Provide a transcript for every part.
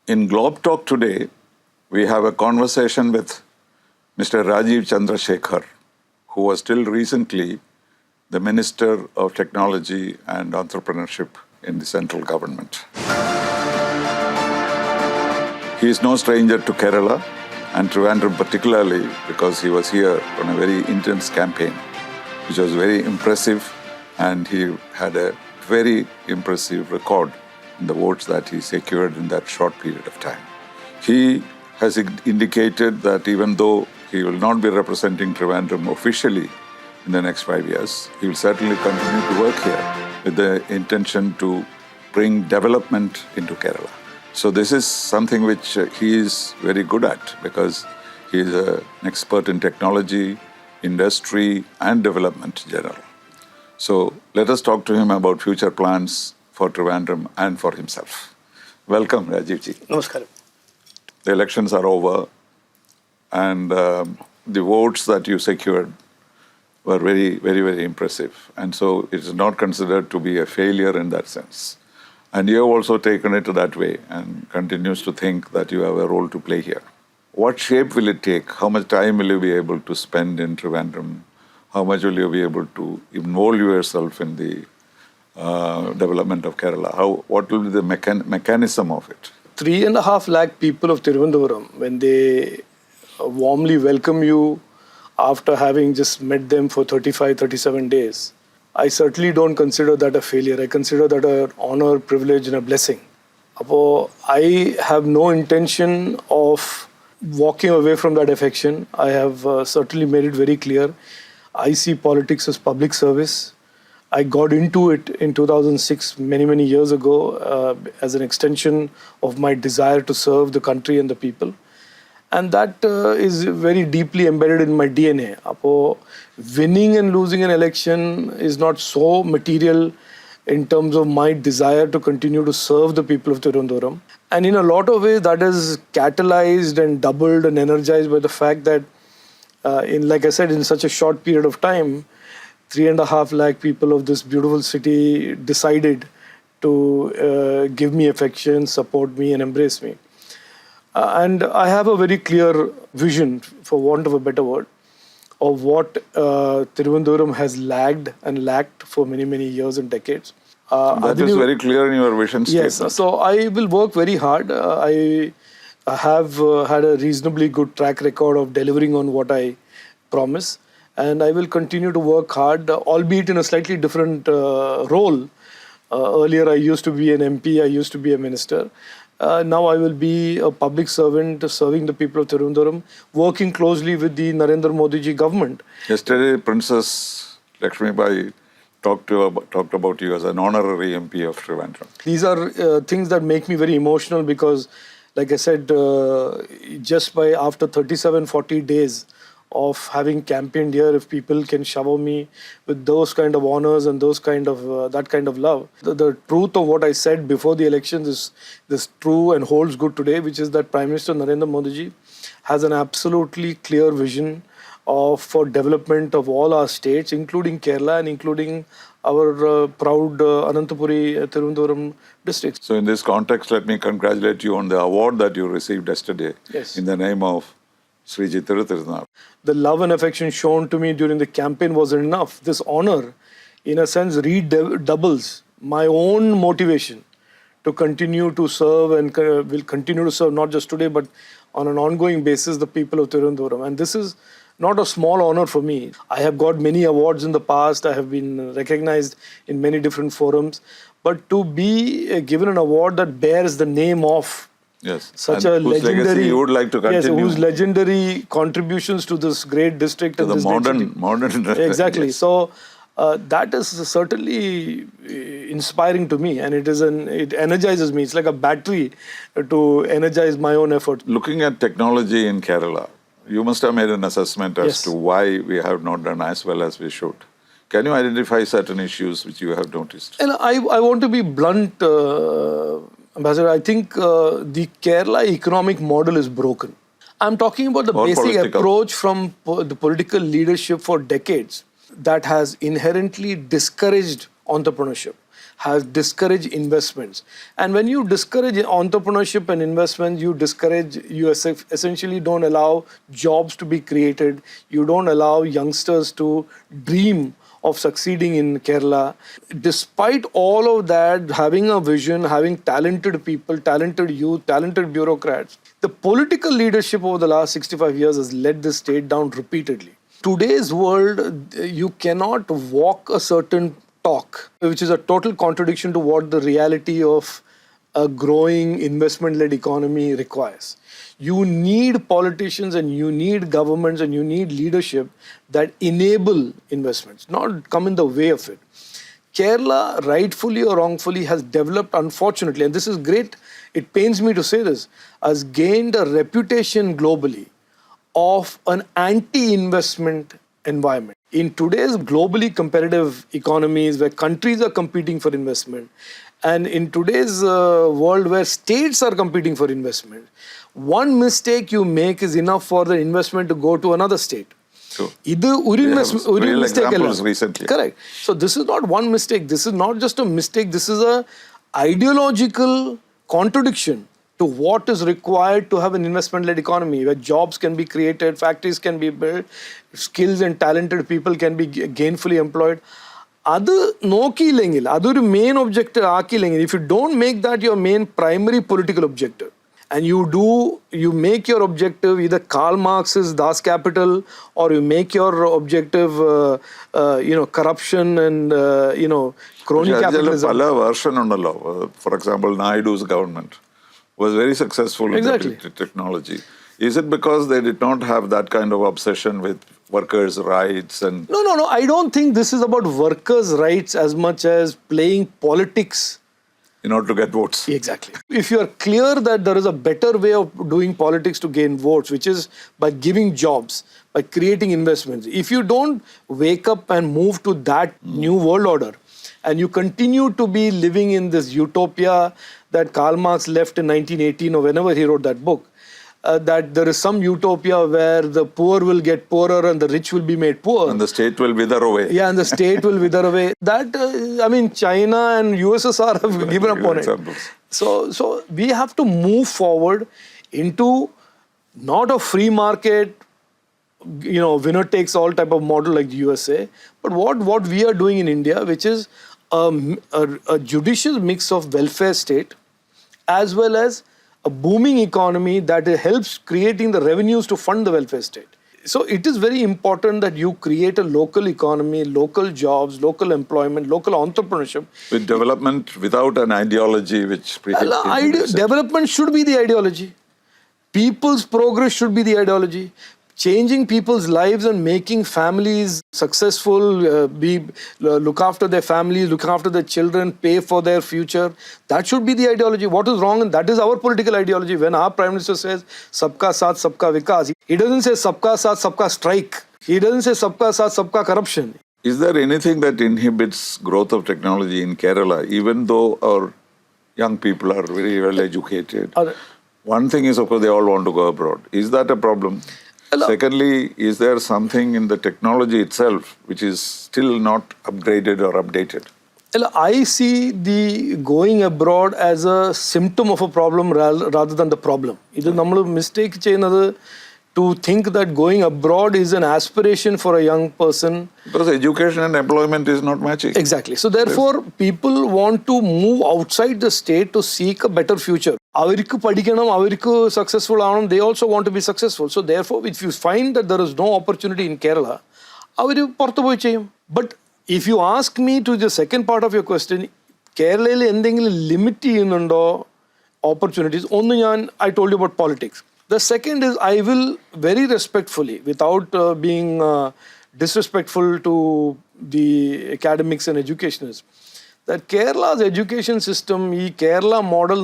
In Globe Talk today, we have a conversation with Mr. Rajeev Chandrasekhar, who was till recently the Minister of Technology and Entrepreneurship in the central government. He is no stranger to Kerala and Trivandrum particularly because he was here on a very intense campaign, which was very impressive, and he had a very impressive record in the votes that he secured in that short period of time. He has indicated that even though he will not be representing Trivandrum officially in the next 5 years, he will certainly continue to work here with the intention to bring development into Kerala. So this is something which he is very good at because he is an expert in technology, industry and development in general. So let us talk to him about future plans for Trivandrum and for himself. Welcome, Rajeev ji. Namaskaram. The elections are over and the votes that you secured were very impressive. And so it is not considered to be a failure in that sense. And you have also taken it that way and continues to think that you have a role to play here. What shape will it take? How much time will you be able to spend in Trivandrum? How much will you be able to involve yourself in the development of Kerala? What will be the mechanism of it? 3.5 lakh people of Tiruvandhuram, when they warmly welcome you after having just met them for 35, 37 days, I certainly don't consider that a failure. I consider that an honor, privilege and a blessing. I have no intention of walking away from that affection. I have certainly made it very clear. I see politics as public service. I got into it in 2006, many years ago, as an extension of my desire to serve the country and the people. And that is very deeply embedded in my DNA. Winning and losing an election is not so material in terms of my desire to continue to serve the people of Tiruvandhuram. And in a lot of ways, that is catalyzed and doubled and energized by the fact that, like I said, in such a short period of time, 3.5 lakh people of this beautiful city decided to give me affection, support me and embrace me. And I have a very clear vision, for want of a better word, of what Tiruvandhuram has lagged and lacked for many years and decades. That is very clear in your vision statement. Yes, so I will work very hard. I have had a reasonably good track record of delivering on what I promise. And I will continue to work hard, albeit in a slightly different role. Earlier, I used to be an MP, I used to be a minister. Now I will be a public servant serving the people of Tiruvandhuram, working closely with the Narendra Modi ji government. Yesterday, Princess Lakshmi Bai talked about you as an honorary MP of Trivandrum. These are things that make me very emotional because, like I said, just by after 37-40 days of having campaigned here, if people can shower me with those kind of honors and those kind of that kind of love, the truth of what I said before the elections is this true and holds good today, which is that Prime Minister Narendra Modi ji has an absolutely clear vision for development of all our states, including Kerala and including our proud Anantapuri Tiruvandhuram district. So in this context, let me congratulate you on the award that you received yesterday. Yes. In the name of Sri Jitiratirna. The love and affection shown to me during the campaign wasn't enough. This honor, in a sense, redoubles my own motivation to continue to serve and will continue to serve not just today, but on an ongoing basis, the people of Tiruvandhuram. And this is not a small honor for me. I have got many awards in the past. I have been recognized in many different forums. But to be given an award that bears the name of such and a whose legendary, legacy you would like to continue. Yes, whose legendary contributions to this great district and the this modern exactly. Yes. So that is certainly inspiring to me, and it energizes me. It's like a battery to energize my own effort. Looking at technology in Kerala, you must have made an assessment as to why we have not done as well as we should. Can you identify certain issues which you have noticed? And I want to be blunt, Ambassador. I think the Kerala economic model is broken. I'm talking about the basic approach from the political leadership for decades that has inherently discouraged entrepreneurship, has discouraged investments. And when you discourage entrepreneurship and investment, you essentially don't allow jobs to be created. You don't allow youngsters to dream of succeeding in Kerala. Despite all of that, having a vision, having talented people, talented youth, talented bureaucrats, the political leadership over the last 65 years has let this state down repeatedly. Today's world, you cannot walk a certain talk, which is a total contradiction to what the reality of a growing investment-led economy requires. You need politicians and you need governments and you need leadership that enable investments, not come in the way of it. Kerala, rightfully or wrongfully, has developed, unfortunately, and this is great, it pains me to say this, has gained a reputation globally of an anti-investment environment. In today's globally competitive economies where countries are competing for investment, and in today's world where states are competing for investment, one mistake you make is enough for the investment to go to another state. True. Real examples recently. Correct. So this is not one mistake. This is not just a mistake. This is a ideological contradiction to what is required to have an investment-led economy where jobs can be created, factories can be built, skills and talented people can be gainfully employed. That's the main objective. If you don't make that your main primary political objective, and you make your objective either Karl Marx's Das Kapital, or you make your objective, corruption and, crony capitalism. For example, Naidu's government was very successful in the technology. Is it because they did not have that kind of obsession with workers' rights? And No. I don't think this is about workers' rights as much as playing politics in order to get votes. Exactly. If you are clear that there is a better way of doing politics to gain votes, which is by giving jobs, by creating investments, if you don't wake up and move to that new world order, and you continue to be living in this utopia that Karl Marx left in 1918 or whenever he wrote that book, that there is some utopia where the poor will get poorer and the rich will be made poor. And the state will wither away. Yeah, and the state will wither away. That, China and USSR have given up on it. So we have to move forward into not a free market, winner takes all type of model like the USA, but what we are doing in India, which is a judicious mix of welfare state as well as a booming economy that helps creating the revenues to fund the welfare state. So it is very important that you create a local economy, local jobs, local employment, local entrepreneurship. With development without an ideology which... Development should be the ideology. People's progress should be the ideology. Changing people's lives and making families successful, look after their families, look after their children, pay for their future. That should be the ideology. What is wrong? And that is our political ideology. When our Prime Minister says, Sabka Saath, Sabka Vikas, he doesn't say Sabka Saath, Sabka Strike. He doesn't say Sabka Saath, Sabka Corruption. Is there anything that inhibits growth of technology in Kerala, even though our young people are very well educated? One thing is, of course, they all want to go abroad. Is that a problem? Hello. Secondly, is there something in the technology itself which is still not upgraded or updated? I see the going abroad as a symptom of a problem rather than the problem. This is a mistake to think that going abroad is an aspiration for a young person. Because education and employment is not matching. Exactly. So therefore, people want to move outside the state to seek a better future. Successful, they also want to be successful. So therefore, if you find that there is no opportunity in Kerala, but if you ask me to the second part of your question, Kerala is limited opportunities. I told you about politics. The second is, I will very respectfully, without being disrespectful to the academics and educationists, that Kerala's education system, this Kerala model,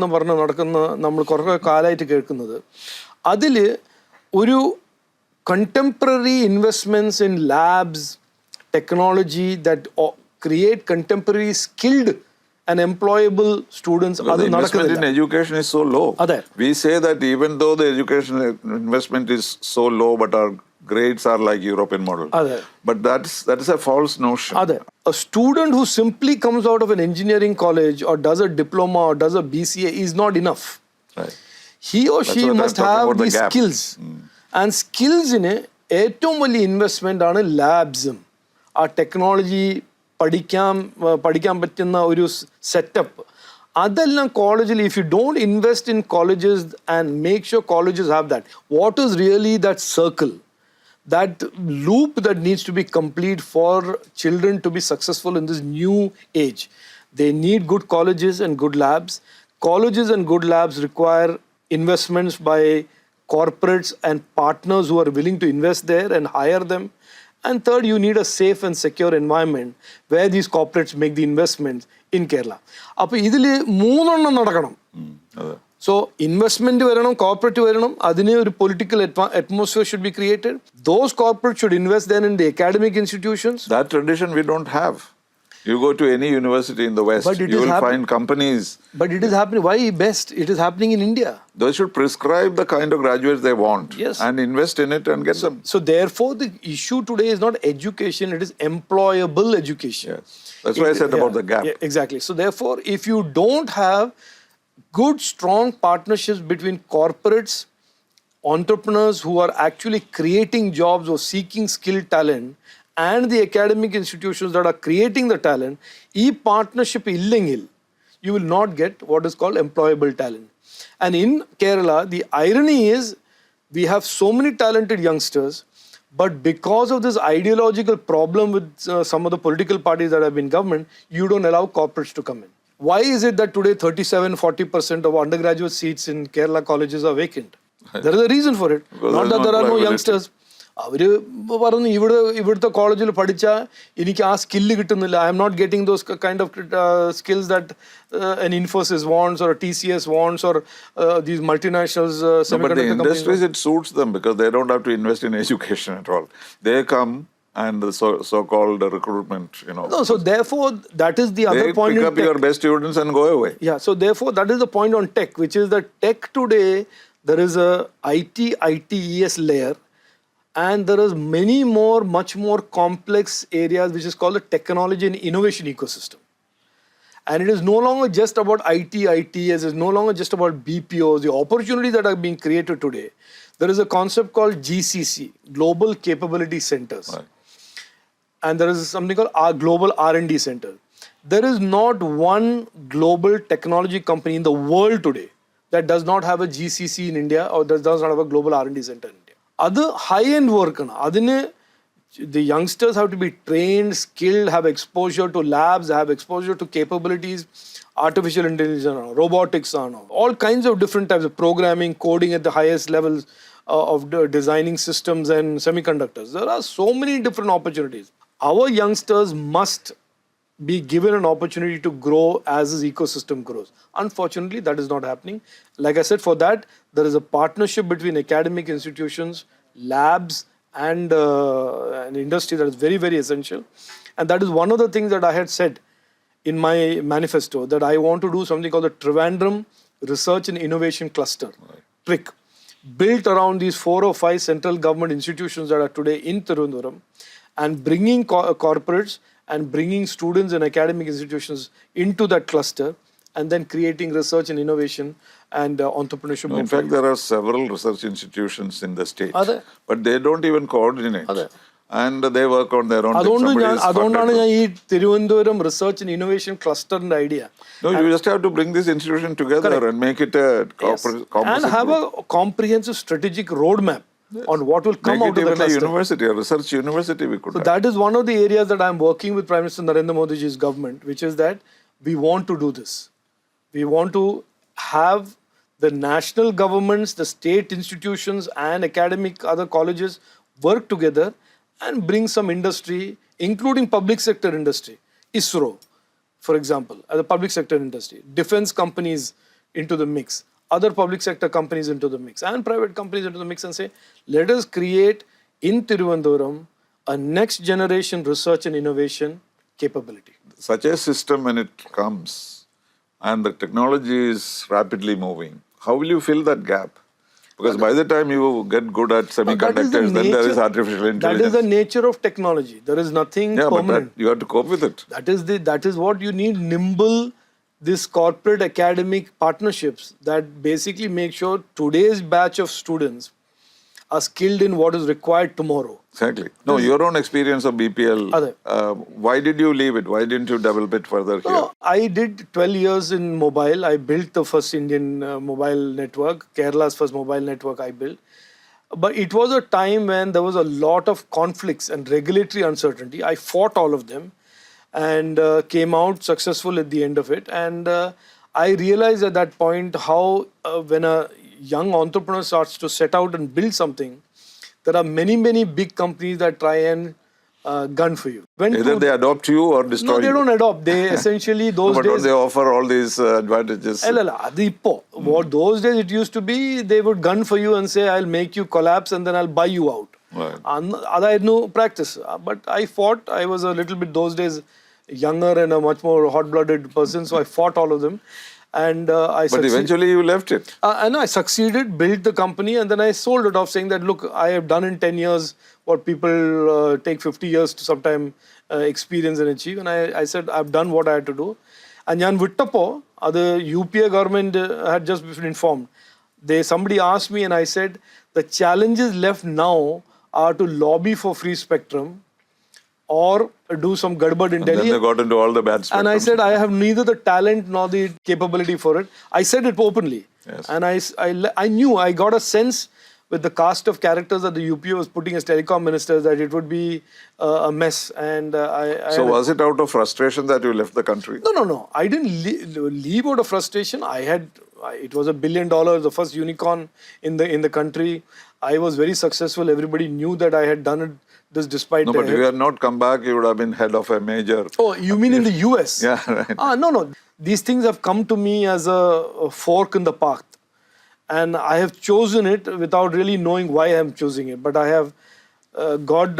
contemporary investments in labs, technology that create contemporary skilled and employable students. The investment in education is so low. We say that even though the education investment is so low, but our grades are like European model. But that is a false notion. A student who simply comes out of an engineering college or does a diploma or does a BCA is not enough. Right. He or she must have these skills. And skills in a ഏറ്റവും വലിയ investment ആണ് ലാബ്സും ആ technology പഠിക്കാൻ പറ്റുന്ന ഒരു setup. അതെല്ലാം കോളേജിൽ if you don't invest in colleges and make sure colleges have that, what is really that circle, that loop that needs to be complete for children to be successful in this new age? They need good colleges and good labs. Colleges and good labs require investments by corporates and partners who are willing to invest there and hire them. And third, you need a safe and secure environment where these corporates make the investments in Kerala. അപ്പോൾ ഇതിൽ മൂന്നെണ്ണം നടക്കണം. So investment varanam, corporate varanam, adine oru political atmosphere should be created. Those corporates should invest then in the academic institutions. That tradition we don't have. You go to any university in the West, you will find companies. But it is happening. Why best? It is happening in India. They should prescribe the kind of graduates they want. Yes. And invest in it and get them. So therefore the issue today is not education, it is employable education. Yes. That's why I said about the gap. Yeah, exactly. So therefore if you don't have good, strong partnerships between corporates, entrepreneurs who are actually creating jobs or seeking skilled talent, and the academic institutions that are creating the talent, e partnership illengil, you will not get what is called employable talent. And in Kerala, the irony is we have so many talented youngsters, but because of this ideological problem with some of the political parties that have been government, you don't allow corporates to come in. Why is it that today 37-40% of undergraduate seats in Kerala colleges are vacant? There is a reason for it. Not that there are no youngsters. അവർ പറഞ്ഞു ഇവിടുത്തെ കോളേജിൽ പഠിച്ചാൽ എനിക്ക് ആ skill കിട്ടുന്നില്ല. I am not getting those kind of skills that an Infosys wants or a TCS wants or these multinationals semiconductor companies. But the industries, it suits them because they don't have to invest in education at all. They come and the so-called recruitment, No, so therefore that is the other point. They pick up your best students and go away. Yeah, so therefore that is the point on tech, which is that tech today, there is a ITES layer, and there is much more complex areas which is called the technology and innovation ecosystem. And it is no longer just about ITES, it is no longer just about BPOs, the opportunities that are being created today. There is a concept called GCC, Global Capability Centers. Right. And there is something called our Global R&D Center. There is not one global technology company in the world today that does not have a GCC in India or that does not have a global R&D center in India. Other high-end work, the youngsters have to be trained, skilled, have exposure to labs, have exposure to capabilities, artificial intelligence, robotics, all kinds of different types of programming, coding at the highest levels of designing systems and semiconductors. There are so many different opportunities. Our youngsters must be given an opportunity to grow as this ecosystem grows. Unfortunately, that is not happening. Like I said, for that, there is a partnership between academic institutions, labs, and an industry that is very, very essential. And that is one of the things that I had said in my manifesto, that I want to do something called the Trivandrum Research and Innovation Cluster, TRIC, built around these 4 or 5 central government institutions that are today in Tirunelveli, and bringing corporates and bringing students and academic institutions into that cluster, and then creating research and innovation and entrepreneurship. In fact, there are several research institutions in the state, but they don't even coordinate. And they work on their own. അതുകൊണ്ടാണ് ഞാൻ ഈ Thiruvananthapuram research and innovation ക്ലസ്റ്ററിന്റെ idea. No, you just have to bring this institution together and make it a comprehensive and have a comprehensive strategic roadmap on what will come out of the cluster. A university, a research university we could have. That is one of the areas that I am working with Prime Minister Narendra Modi's government, which is that we want to do this. We want to have the national governments, the state institutions and academic other colleges work together and bring some industry, including public sector industry, ISRO, for example, as a public sector industry, defense companies into the mix, other public sector companies into the mix, and private companies into the mix, and say, let us create in Tiruvandhuram a next generation research and innovation capability. Such a system, when it comes and the technology is rapidly moving, how will you fill that gap? Because by the time you get good at semiconductors, then there is artificial intelligence. That is the nature of technology. There is nothing permanent. But you have to cope with it. That is what you need. Nimble, this corporate academic partnerships that basically make sure today's batch of students are skilled in what is required tomorrow. Exactly. No, your own experience of BPL, why did you leave it? Why didn't you develop it further here? No, I did 12 years in mobile. I built the first Indian mobile network, Kerala's first mobile network I built. But it was a time when there was a lot of conflicts and regulatory uncertainty. I fought all of them and came out successful at the end of it. And I realized at that point how when a young entrepreneur starts to set out and build something, there are many, many big companies that try and gun for you. Either they adopt you or destroy you. No, they don't adopt. They essentially those but days... don't they offer all these advantages? What those days it used to be, they would gun for you and say, I'll make you collapse and then I'll buy you out. Right. I had no practice. But I fought. I was a little bit those days younger and a much more hot-blooded person, so I fought all of them. And But eventually you left it. And I succeeded, built the company, and then I sold it off saying that, look, I have done in 10 years what people take 50 years to sometime experience and achieve. And I said, I've done what I had to do. And Jan Vittappo, the UPA government had just been informed. Somebody asked me and I said, the challenges left now are to lobby for free spectrum or do some gadbad in Delhi. Then they got into all the bad spectrum. And I said, I have neither the talent nor the capability for it. I said it openly. Yes. And I knew, I got a sense with the cast of characters that the UPA was putting as telecom ministers that it would be a mess. And So was it out of frustration that you left the country? No. I didn't leave out of frustration. It was $1 billion, the first unicorn in the country. I was very successful. Everybody knew that I had done it. This despite but if you had not come back, you would have been head of a major... Oh, you mean in the US? Yeah, right. No. These things have come to me as a fork in the path. And I have chosen it without really knowing why I am choosing it. But I have, God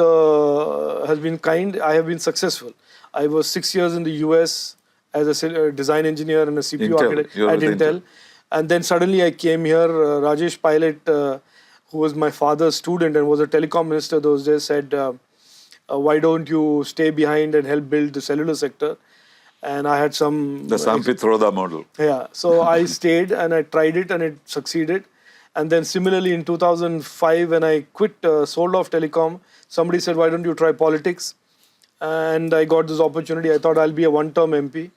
has been kind. I have been successful. I was 6 years in the US as a design engineer and a CPU architect at Intel. And then suddenly I came here. Rajesh Pilot, who was my father's student and was a telecom minister those days, said, why don't you stay behind and help build the cellular sector? And I had some... The Sampithoda model. Yeah. So I stayed and I tried it and it succeeded. And then similarly in 2005, when I quit, sold off telecom, somebody said, why don't you try politics? And I got this opportunity. I thought I'll be a one-term MP.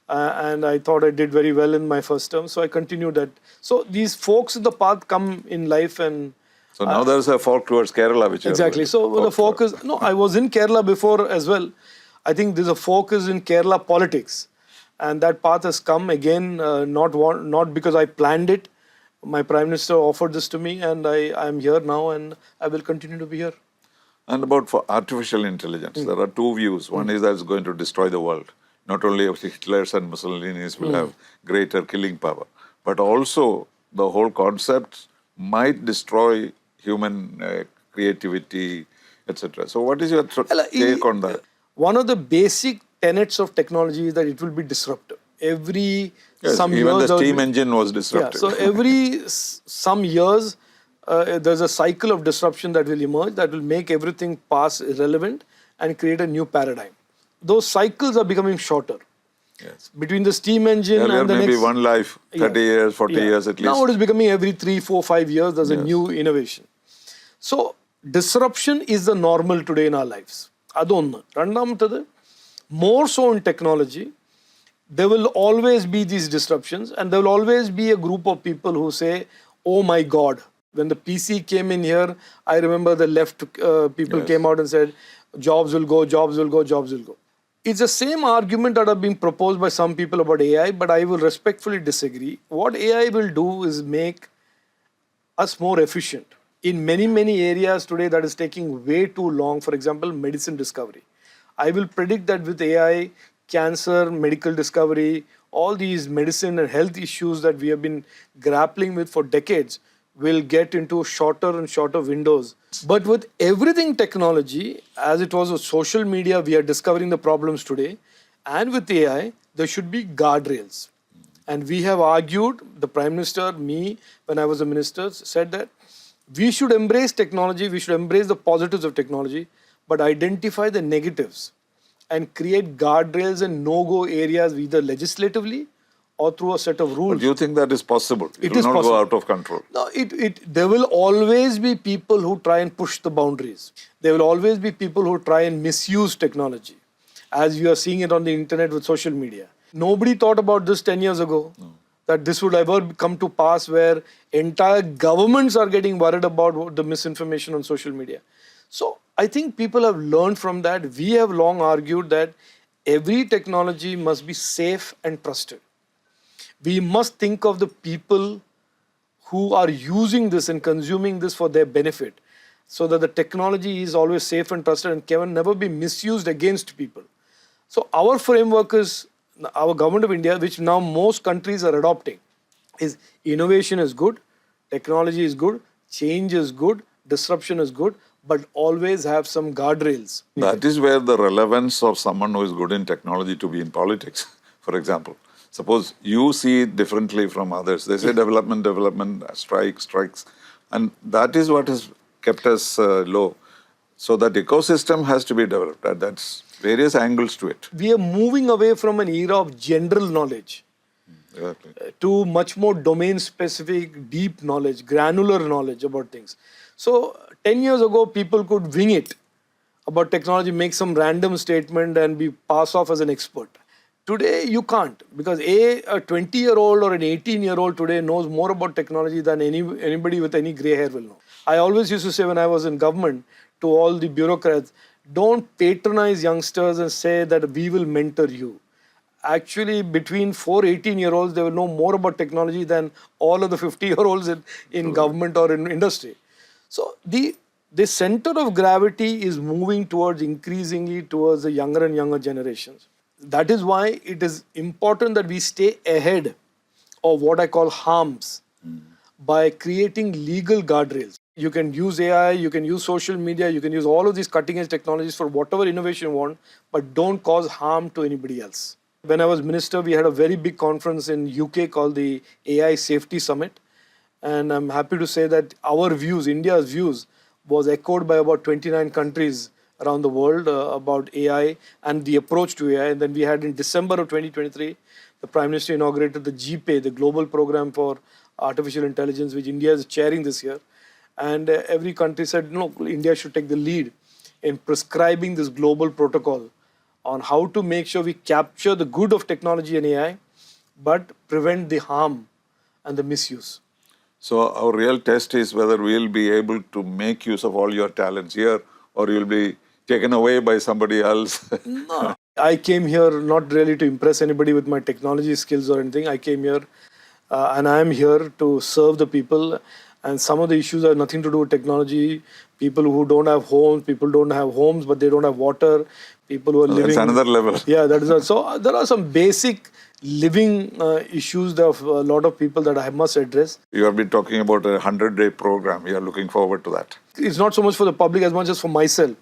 And I thought I did very well in my first term. So I continued that. So these forks in the path come in life and... So now there's a fork towards Kerala, which exactly. So the fork is... No, I was in Kerala before as well. I think there's a focus in Kerala politics. And that path has come again, not because I planned it. My Prime Minister offered this to me and I am here now and I will continue to be here. And for artificial intelligence, there are two views. One is that it's going to destroy the world. Not only Hitlers and Mussolinis will have greater killing power, but also the whole concept might destroy human creativity, etc. So what is your take on that? One of the basic tenets of technology is that it will be disruptive. Even the steam engine was disruptive. Yeah, so every some years, there's a cycle of disruption that will emerge that will make everything pass irrelevant and create a new paradigm. Those cycles are becoming shorter. Yes. Between the steam engine and the maybe next... one life, 30 years, 40 years at least. Now it is becoming every 3, 4, 5 years, there's a new innovation. So disruption is the normal today in our lives. More so in technology, there will always be these disruptions and there will always be a group of people who say, oh my God. When the PC came in here, I remember the left people came out and said, jobs will go, jobs will go, jobs will go. It's the same argument that are being proposed by some people about AI, but I will respectfully disagree. What AI will do is make us more efficient. In many, many areas today that is taking way too long, for example, medicine discovery. I will predict that with AI, cancer, medical discovery, all these medicine and health issues that we have been grappling with for decades will get into shorter and shorter windows. But with everything technology, as it was with social media, we are discovering the problems today. And with AI, there should be guardrails. And we have argued, the Prime Minister, me, when I was a minister, said that we should embrace technology, we should embrace the positives of technology, but identify the negatives and create guardrails and no-go areas either legislatively or through a set of rules. But do you think that is possible? It will is not possible. go out of control. No, there will always be people who try and push the boundaries. There will always be people who try and misuse technology, as you are seeing it on the internet with social media. Nobody thought about this 10 years ago, that this would ever come to pass where entire governments are getting worried about the misinformation on social media. So I think people have learned from that. We have long argued that every technology must be safe and trusted. We must think of the people who are using this and consuming this for their benefit, so that the technology is always safe and trusted and can never be misused against people. So our framework is, our government of India, which now most countries are adopting, is innovation is good, technology is good, change is good, disruption is good, but always have some guardrails. That is where the relevance of someone who is good in technology to be in politics, for example. Suppose you see it differently from others. They say development, strikes. And that is what has kept us low. So that ecosystem has to be developed. That's various angles to it. We are moving away from an era of general knowledge to much more domain-specific, deep knowledge, granular knowledge about things. So 10 years ago, people could wing it about technology, make some random statement and be passed off as an expert. Today, you can't, because a 20-year-old or an 18-year-old today knows more about technology than anybody with any gray hair will know. I always used to say when I was in government to all the bureaucrats, don't patronize youngsters and say that we will mentor you. Actually, between 4 18-year-olds, they will know more about technology than all of the 50-year-olds in government or in industry. So the center of gravity is moving increasingly towards the younger and younger generations. That is why it is important that we stay ahead of what I call harms by creating legal guardrails. You can use AI, you can use social media, you can use all of these cutting-edge technologies for whatever innovation you want, but don't cause harm to anybody else. When I was minister, we had a very big conference in UK called the AI Safety Summit. And I'm happy to say that our views, India's views, was echoed by about 29 countries around the world about AI and the approach to AI. And then we had in December of 2023, the Prime Minister inaugurated the GPay, the Global Program for Artificial Intelligence, which India is chairing this year. And every country said, no, India should take the lead in prescribing this global protocol on how to make sure we capture the good of technology and AI, but prevent the harm and the misuse. So our real test is whether we'll be able to make use of all your talents here, or you'll be taken away by somebody else. No. I came here not really to impress anybody with my technology skills or anything. I came here and I am here to serve the people. And some of the issues have nothing to do with technology. People who don't have homes, but they don't have water. People who are living... That's another level. Yeah, that is... So there are some basic living issues of a lot of people that I must address. You have been talking about a 100-day program. You are looking forward to that. It's not so much for the public as much as for myself.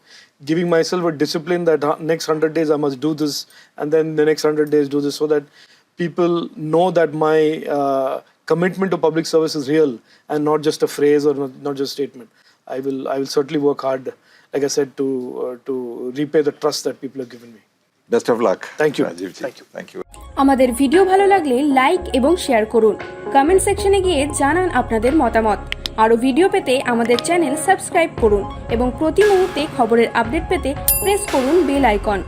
Giving myself a discipline that next 100 days I must do this, and then the next 100 days do this, so that people know that my commitment to public service is real and not just a phrase or not just a statement. I will certainly work hard, like I said, to repay the trust that people have given me. Best of luck. Thank you. Rajeev ji. Thank you. আমাদের video ভালো লাগলে like এবং share করুন। Comment সেকশনে গিয়ে জানান আপনাদের মতামত। আরো ভিডিও পেতে আমাদের চ্যানেল সাবস্ক্রাইব করুন এবং প্রতি মুহূর্তে খবরের আপডেট পেতে প্রেস করুন বেল আইকন।